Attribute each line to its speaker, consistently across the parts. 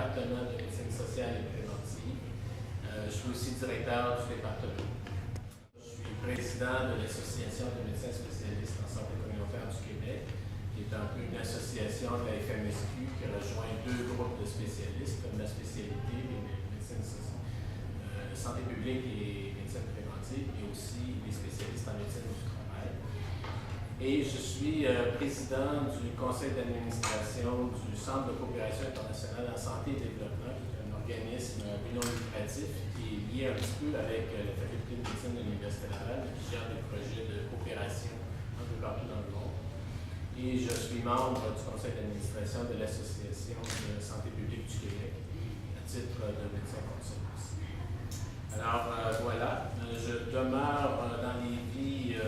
Speaker 1: département de médecine sociale et préventive. Je suis aussi directeur du département. Je suis président de l'Association de médecins spécialistes en santé communautaire du Québec, qui est un peu une association de la FMSQ qui rejoint deux groupes de spécialistes, comme la spécialité santé publique et médecine préventive, et aussi les spécialistes en médecine du travail. Et je suis président du conseil d'administration du Centre de coopération internationale en santé et développement, qui est un organisme non lucratif qui est lié un petit peu avec la faculté de médecine de l'Université Laval, qui gère des projets de coopération un peu partout dans le monde. Et je suis membre du conseil d'administration de l'Association de santé publique du Québec, à titre de médecin conseil aussi. Alors voilà, je demeure dans Lévis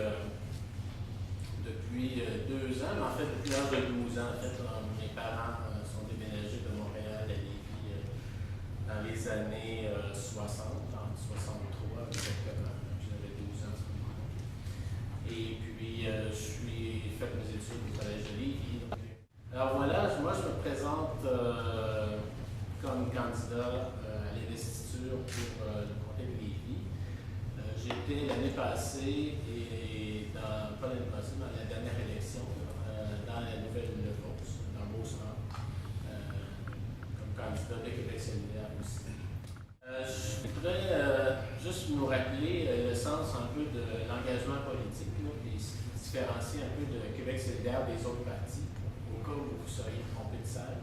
Speaker 1: depuis 2 ans, mais en fait depuis l'âge de 12 ans. En fait, mes parents sont déménagés de Montréal à Lévis dans les années 60, en 63 exactement. J'avais 12 ans à ce moment-là. Et puis j'ai fait mes études au Collège de Lévis. Alors voilà, moi je me présente comme candidat à l'investiture pour le comté de Lévis. J'ai été l'année passée, et pas l'année passée, mais dans la dernière élection, dans la Nouvelle-Beauce, dans Beauce-Nord, comme candidat de Québec solidaire aussi. Je voudrais juste nous rappeler le sens un peu de l'engagement politique, puis différencier un peu de Québec solidaire des autres partis, au cas où vous seriez trompé de salle.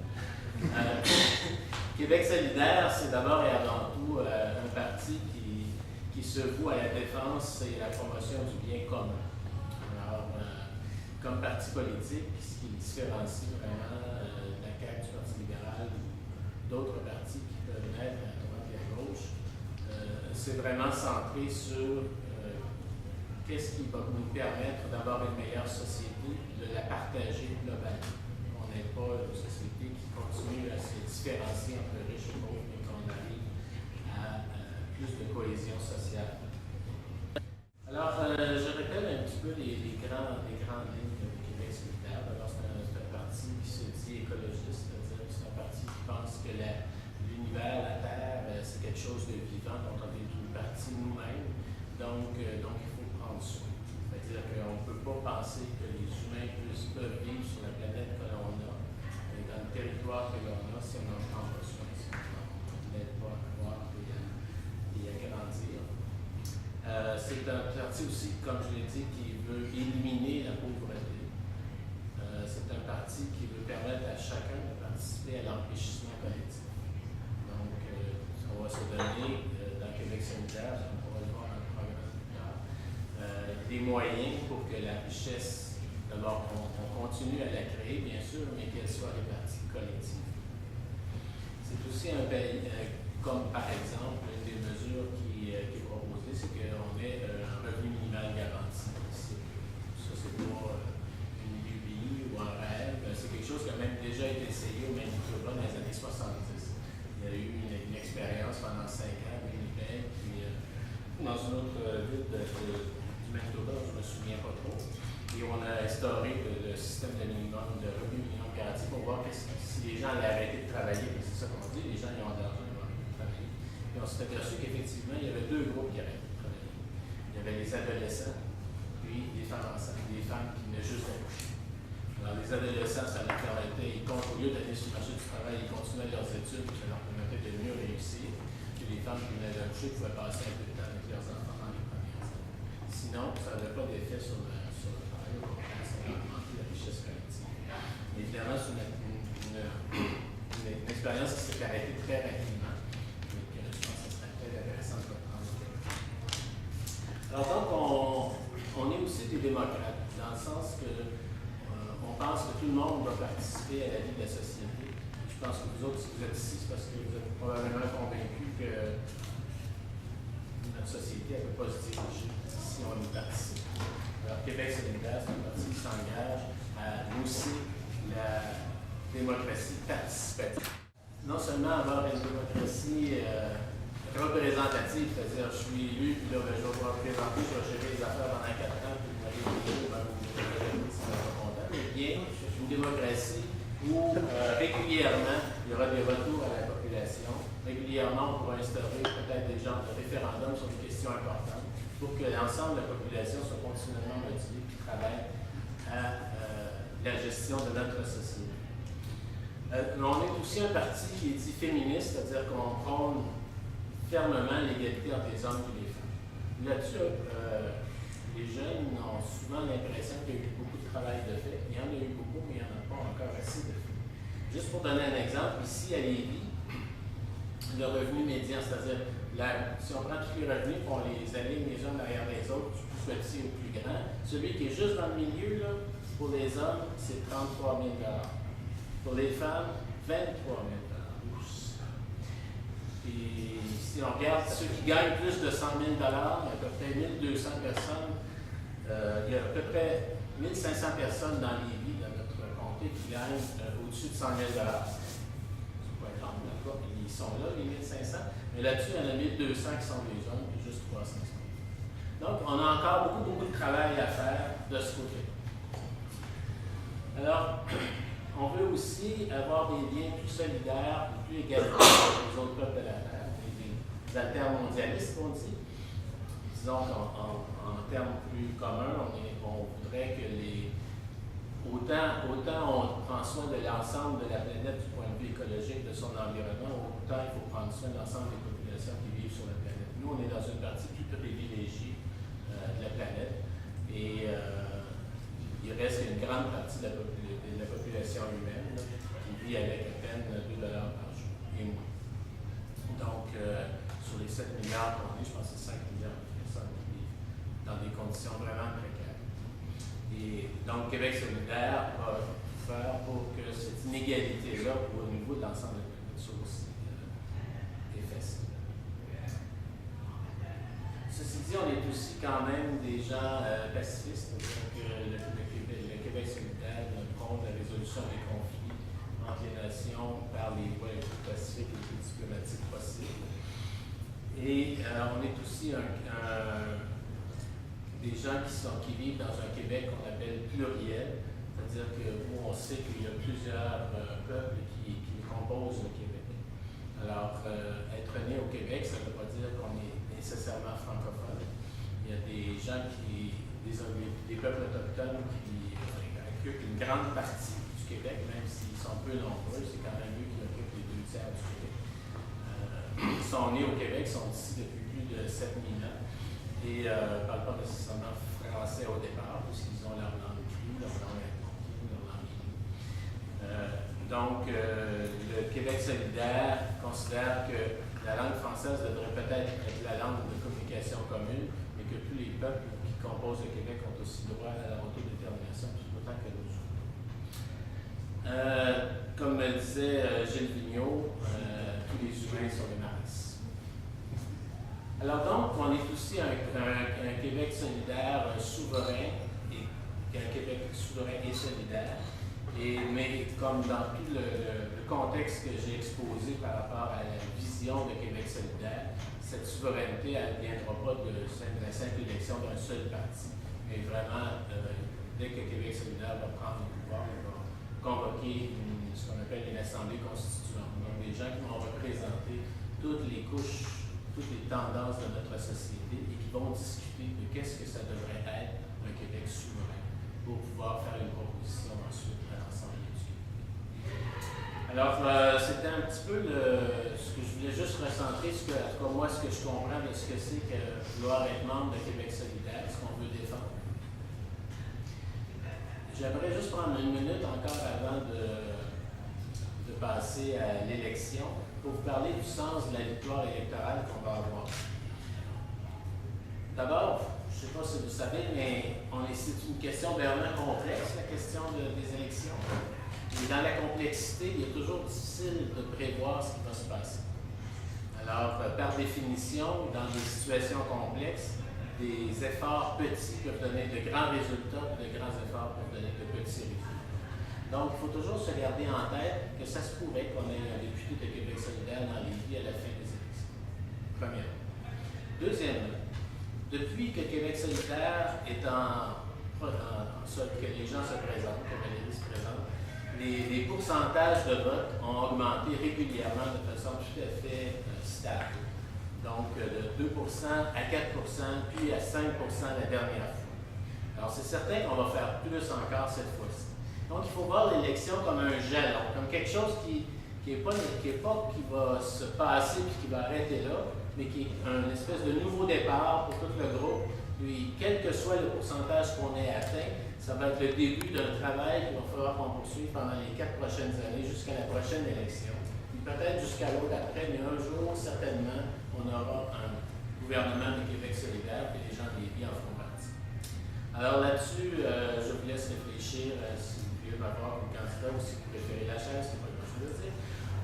Speaker 1: Québec solidaire, c'est d'abord et avant tout un parti qui se voue à la défense et à la promotion du bien commun. Alors, comme parti politique, ce qui différencie vraiment la CAQ du Parti libéral ou d'autres partis qui peuvent naître à droite et à gauche, c'est vraiment centré sur qu'est-ce qui va nous permettre d'avoir une meilleure société, de la partager globalement. On n'est pas une société qui continue à se différencier entre riches et pauvres, mais qu'on arrive à plus de cohésion sociale. Alors, je rappelle un petit peu les grandes lignes de Québec solidaire. D'abord, c'est un parti qui se dit écologiste, c'est-à-dire que c'est un parti qui pense que l'univers, la Terre, c'est quelque chose de vivant dont on est une partie nous-mêmes. Donc, il faut prendre soin. C'est-à-dire qu'on ne peut pas penser que les humains peuvent vivre sur la planète que l'on a, et dans le territoire que l'on a, si on n'en prend pas soin, si on n'aide pas à croître et à grandir. C'est un parti aussi, comme je l'ai dit, qui veut éliminer la pauvreté. C'est un parti qui veut permettre à chacun de participer à l'enrichissement collectif. Donc, on va se donner, dans Québec solidaire, on pourra le voir dans le programme plus tard, des moyens pour que la richesse, d'abord, on continue à la créer, bien sûr, mais qu'elle soit répartie collectivement. C'est aussi un pays, comme par exemple, une des mesures qui est proposée, c'est qu'on ait un revenu minimal garanti. Ça, c'est pas une lubie ou un rêve. C'est quelque chose qui a même déjà été essayé au Manitoba dans les années 70. Il y a eu une expérience pendant 5 ans à Winnipeg, puis dans une autre ville du Manitoba, je ne me souviens pas trop. Et on a instauré le système de revenu minimum garanti pour voir si les gens allaient arrêter de travailler. C'est ça qu'on dit, les gens ils ont de l'argent, ils vont arrêter de travailler. Et on s'est aperçu qu'effectivement, il y avait 2 groupes qui arrêtaient de travailler. Il y avait les adolescents, puis les femmes enceintes, les femmes qui venaient juste d'accoucher. Alors les adolescents, ça leur permettait, au lieu d'aller sur le marché du travail, ils continuaient leurs études, ça leur permettait de mieux réussir. Puis les femmes qui venaient d'accoucher pouvaient passer un peu de temps avec leurs enfants dans les premières années. Sinon, ça n'avait pas d'effet sur le travail, au contraire, ça a augmenté la richesse collective. Mais évidemment, c'est une expérience qui s'est arrêtée très rapidement. Donc, je pense que ça serait très intéressant de reprendre. Alors donc, on est aussi des démocrates, dans le sens que on pense que tout le monde doit participer à la vie de la société. Je pense que vous autres, si vous êtes ici, c'est parce que vous êtes probablement convaincus que notre société ne peut pas se diriger si on y participe. Alors, Québec solidaire, c'est un parti qui s'engage à aussi la démocratie participative. Non seulement avoir une démocratie représentative, c'est-à-dire je suis élu, puis là, je vais pouvoir présenter, je vais gérer les affaires pendant 4 ans, puis vous allez me mais bien une démocratie où régulièrement il y aura des retours à la population. régulièrement, on pourra instaurer peut-être des genres de référendums sur des questions importantes pour que l'ensemble de la population soit continuellement motivée et travaille à la gestion de notre société. On est aussi un parti qui est dit féministe, c'est-à-dire qu'on prône fermement l'égalité entre les hommes et les femmes. Là-dessus, les jeunes ont souvent l'impression qu'il y a eu beaucoup de travail de fait. Il y en a eu beaucoup, mais il n'y en a pas encore assez de fait. Juste pour donner un exemple, ici à Lévis, le revenu médian, c'est-à-dire si on prend tous les revenus et on les aligne les uns derrière les autres, du plus petit au plus grand, celui qui est juste dans le milieu, là, pour les hommes, c'est 33 000 $. Pour les femmes, 23 000 $. Et si on regarde ceux qui gagnent plus de 100 000 $, il y a à peu près 1200 personnes. Il y a à peu près 1500 personnes dans Lévis, dans notre comté, qui gagnent au-dessus de 100 000 $. C'est pas énorme, d'accord? Ils sont là, les 1500. Mais là-dessus, il y en a 1200 qui sont des hommes, et juste 300 qui sont des femmes. Donc, on a encore beaucoup de travail à faire de ce côté-là. Alors, on veut aussi avoir des liens plus solidaires, plus égalitaires avec les autres peuples de la Terre, des altermondialistes, on dit. Disons qu'en termes plus communs, on voudrait que autant on prend soin de l'ensemble de la planète du point de vue écologique, de son environnement, autant il faut prendre soin de l'ensemble des populations qui vivent sur la planète. Nous, on est dans une partie plus privilégiée de la planète et il reste une grande partie de la population humaine là, qui vit avec à peine 2 $ par jour et moins. Donc, sur les 7 milliards qu'on est, je pense que c'est 5 milliards de personnes qui vivent dans des conditions vraiment précaires. Et donc, Québec solidaire va tout faire pour que cette inégalité-là, au niveau de l'ensemble de la planète, soit aussi effacée. Ceci dit, on est aussi quand même des gens pacifistes. Donc, le Québec solidaire prône la résolution des conflits entre les nations par les voies les plus pacifiques et les plus diplomatiques possibles. Et on est aussi des gens qui vivent dans un Québec qu'on appelle pluriel, c'est-à-dire où on sait qu'il y a plusieurs peuples qui composent le Québec. Alors, être né au Québec, ça ne veut pas dire qu'on est nécessairement francophone. Il y a des gens des peuples autochtones qui occupent une grande partie du Québec, même s'ils sont peu nombreux, c'est quand même eux qui occupent les 2 tiers du Québec. Ils sont nés au Québec, sont ici depuis plus de 7000 ans et ne parlent pas nécessairement français au départ, puisqu'ils ont leur langue écrite, leur langue algonquine, leur langue inuit. Donc, le Québec solidaire considère que la langue française devrait peut-être être la langue de communication commune, mais que tous les peuples qui composent le Québec ont aussi droit à la autodétermination, tout autant que nous autres. Comme me disait Gilles Vigneault, tous les humains sont des maris. Alors donc, on est aussi un Québec solidaire souverain, un Québec souverain et solidaire, mais comme dans tout le contexte que j'ai exposé par rapport à la vision de Québec solidaire, cette souveraineté, elle ne viendra pas de la simple élection d'un seul parti, mais vraiment, dès que Québec solidaire va prendre le pouvoir, on va convoquer ce qu'on appelle une assemblée constituante. Donc, des gens qui vont représenter toutes les couches, toutes les tendances de notre société et qui vont discuter de qu'est-ce que ça devrait être un Québec souverain pour pouvoir faire une proposition ensuite à l'Assemblée du Québec. Alors, c'était un petit peu ce que je voulais juste recentrer, en tout cas moi, ce que je comprends de ce que c'est que vouloir être membre de Québec solidaire, ce qu'on veut défendre. J'aimerais juste prendre une minute encore avant de passer à l'élection pour vous parler du sens de la victoire électorale qu'on va avoir. D'abord, je ne sais pas si vous savez, mais c'est une question vraiment complexe, la question des élections. Et dans la complexité, il est toujours difficile de prévoir ce qui va se passer. Alors, par définition, dans des situations complexes, des efforts petits peuvent donner de grands résultats, de grands efforts peuvent donner de petits résultats. Donc, il faut toujours se garder en tête que ça se pourrait qu'on ait un député de Québec solidaire dans les vies à la fin des élections. Premièrement. Deuxièmement, depuis que Québec solidaire est que les gens se présentent, que Valérie se présente, les pourcentages de vote ont augmenté régulièrement de façon tout à fait stable. Donc, de 2% à 4%, puis à 5% la dernière fois. Alors, c'est certain qu'on va faire plus encore cette fois-ci. Donc, il faut voir l'élection comme un jalon, comme quelque chose qui va se passer puis qui va arrêter là, mais qui est un espèce de nouveau départ pour tout le groupe. Puis, quel que soit le pourcentage qu'on ait atteint, ça va être le début d'un travail qu'il va falloir qu'on poursuive pendant les 4 prochaines années jusqu'à la prochaine élection. Puis peut-être jusqu'à l'autre après, mais un jour, certainement, on aura un gouvernement de Québec solidaire et les gens de Lévis en feront partie. Alors là-dessus, je vous laisse réfléchir si vous voulez m'avoir comme candidat ou si vous préférez la chaise, c'est pas le chose de dire.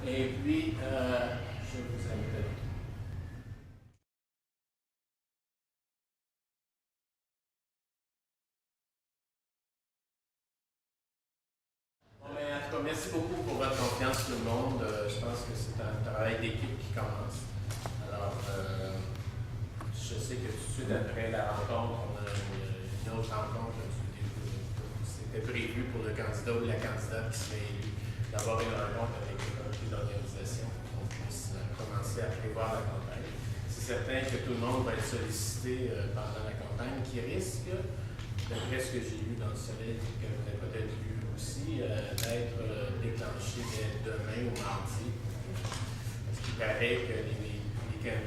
Speaker 1: Et puis, je vous invite à l'autre. Merci beaucoup pour votre confiance, tout le monde. Je pense que c'est un travail d'équipe qui commence. Alors, je sais que tout de suite après la rencontre, on a une autre rencontre. C'était prévu pour le candidat ou la candidate qui serait élu d'avoir une rencontre avec le comité d'organisation pour qu'on puisse commencer à prévoir la campagne. C'est certain que tout le monde va être sollicité pendant la campagne, qui risque, d'après ce que j'ai lu dans le soleil, que vous avez peut-être lu aussi, d'être déclenché dès demain ou mardi. Parce qu'il paraît que les militants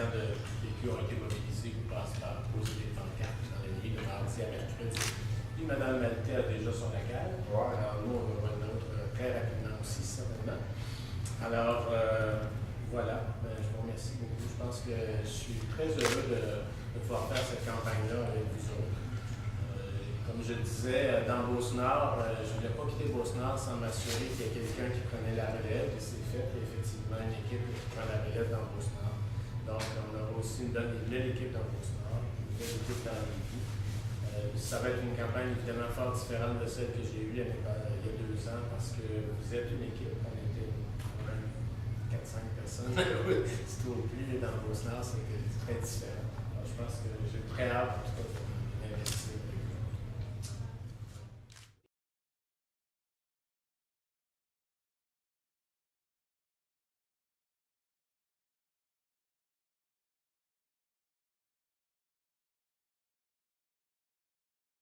Speaker 1: de PQ ont été mobilisés pour passer par poser des pancartes dans la nuit de mardi à mercredi. Puis Mme Maltais a déjà son local. Ouais. Alors nous, on va voir une autre très rapidement aussi, certainement. Alors, voilà. Je vous remercie beaucoup. Je pense que je suis très heureux de pouvoir faire cette campagne-là avec vous autres. Comme je le disais, dans Beauce-Nord, je ne voulais pas quitter Beauce-Nord sans m'assurer qu'il y ait quelqu'un qui prenait la relève, et c'est fait. Il y a effectivement une équipe qui prend la relève dans Beauce-Nord. Donc, on aura aussi une belle équipe dans Beauce-Nord, une belle équipe dans Lévis. Ça va être une campagne évidemment fort différente de celle que j'ai eue il y a 2 ans, parce que vous êtes une équipe, on était quand même 4-5 personnes. C'est tout au plus dans Beauce-Nord, c'est très différent. Alors, je pense que j'ai très hâte, en tout cas,